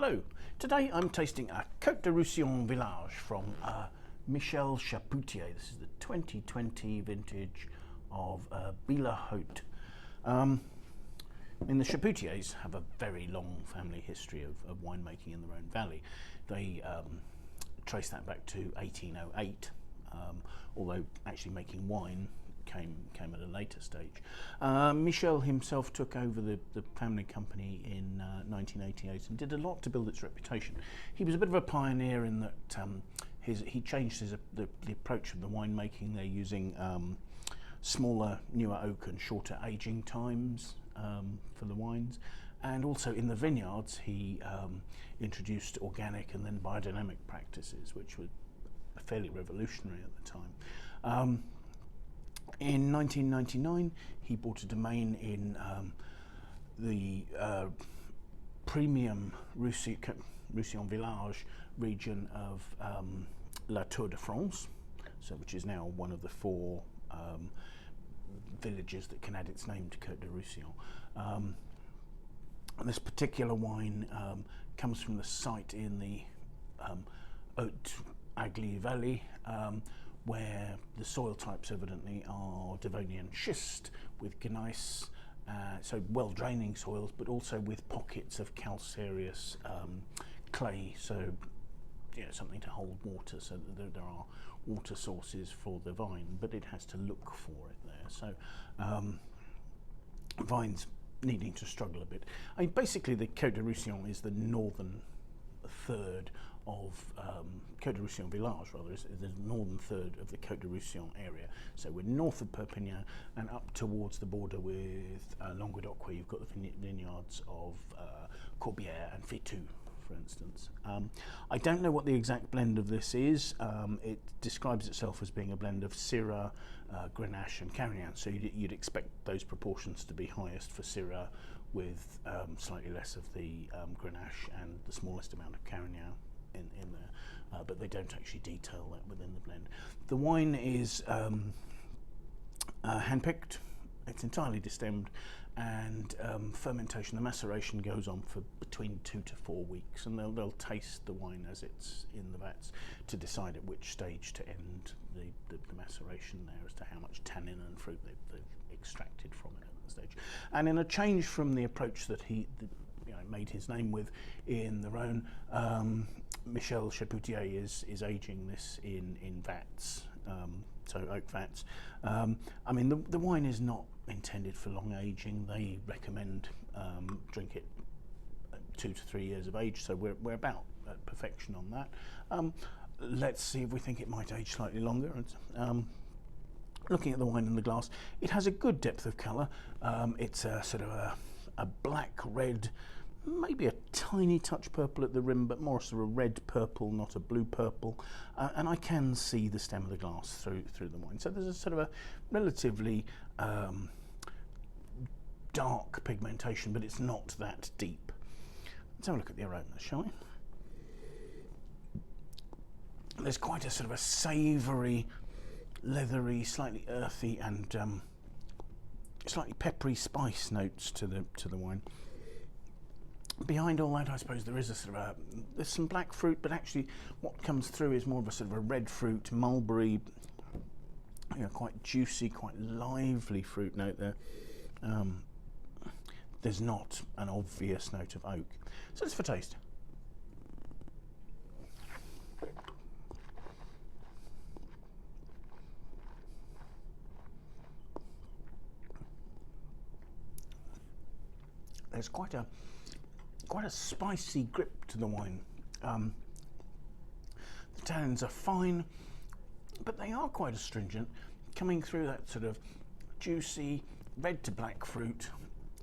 Hello, today I'm tasting a Cotes du Roussillon Villages from Michel Chapoutier. This is the 2020 vintage of Bila Haut. The Chapoutiers have a very long family history of winemaking in the Rhône Valley. They trace that back to 1808, although actually making wine came at a later stage. Michel himself took over the family company in 1988 and did a lot to build its reputation. He was a bit of a pioneer in that he changed the approach of the winemaking. They're using smaller, newer oak and shorter aging times for the wines. And also in the vineyards, he introduced organic and then biodynamic practices, which were fairly revolutionary at the time. In 1999, he bought a domain in the premium Roussillon Village region of La Tour de France, which is now one of the four villages that can add its name to Cotes du Roussillon. This particular wine comes from the site in the Haute Valley, where the soil types evidently are Devonian schist with gneiss, so well-draining soils, but also with pockets of calcareous clay, so something to hold water, so that there are water sources for the vine, but it has to look for it there. So vines needing to struggle a bit. Basically the Cotes du Roussillon is the northern third of Cotes du Roussillon Village, rather, is the northern third of the Cotes du Roussillon area. So we're north of Perpignan and up towards the border with Languedoc, where you've got the vineyards of Corbière and Fétu, for instance. I don't know what the exact blend of this is. It describes itself as being a blend of Syrah, Grenache and Carignan, so you'd expect those proportions to be highest for Syrah, with slightly less of the Grenache and the smallest amount of Carignan in there, but they don't actually detail that within the blend. The wine is hand-picked, it's entirely destemmed, and fermentation, the maceration goes on for between 2 to 4 weeks, and they'll taste the wine as it's in the vats to decide at which stage to end the maceration there, as to how much tannin and fruit they've extracted from it at that stage. And in a change from the approach that he made his name with in the Rhône, Michel Chapoutier is aging this in vats, so oak vats. The wine is not intended for long aging. They recommend drink it at 2 to 3 years of age, so we're about at perfection on that. Let's see if we think it might age slightly longer. Looking at the wine in the glass, it has a good depth of colour. It's a sort of a black red, maybe a tiny touch purple at the rim, but more sort of red purple, not a blue purple. And I can see the stem of the glass through the wine. So there's a sort of a relatively dark pigmentation, but it's not that deep. Let's have a look at the aroma, shall we? There's quite a sort of a savoury, leathery, slightly earthy, and slightly peppery spice notes to the wine. Behind all that, I suppose there is a sort of there's some black fruit, but actually what comes through is more of a sort of a red fruit, mulberry, quite juicy, quite lively fruit note there. There's not an obvious note of oak. So let's for taste. There's quite a spicy grip to the wine. The tannins are fine, but they are quite astringent, coming through that sort of juicy red to black fruit,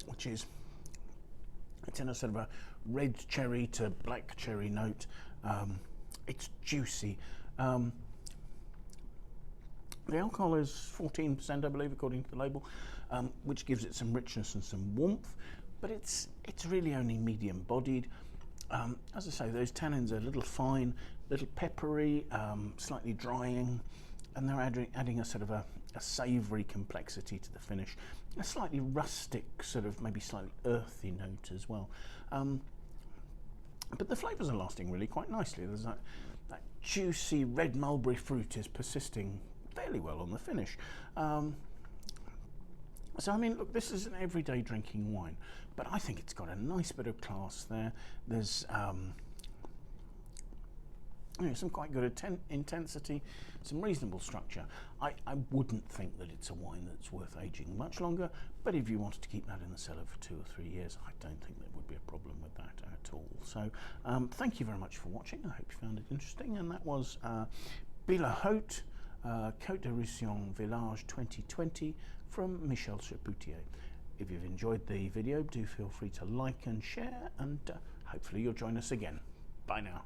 which is, it's in a sort of a red cherry to black cherry note. It's juicy. The alcohol is 14%, I believe, according to the label, which gives it some richness and some warmth. But it's really only medium bodied. As I say, those tannins are a little fine, a little peppery, slightly drying, and they're adding a sort of a savoury complexity to the finish. A slightly rustic, sort of maybe slightly earthy note as well. but the flavours are lasting really quite nicely. There's that juicy red mulberry fruit is persisting fairly well on the finish. So I mean, look, this is an everyday drinking wine, but I think it's got a nice bit of class there. There's some quite good intensity, some reasonable structure. I wouldn't think that it's a wine that's worth aging much longer, but if you wanted to keep that in the cellar for 2 or 3 years, I don't think there would be a problem with that at all. So thank you very much for watching. I hope you found it interesting, and that was Bila Haut, Cotes du Roussillon Villages 2020 from Michel Chapoutier. If you've enjoyed the video, do feel free to like and share, and hopefully you'll join us again. Bye now.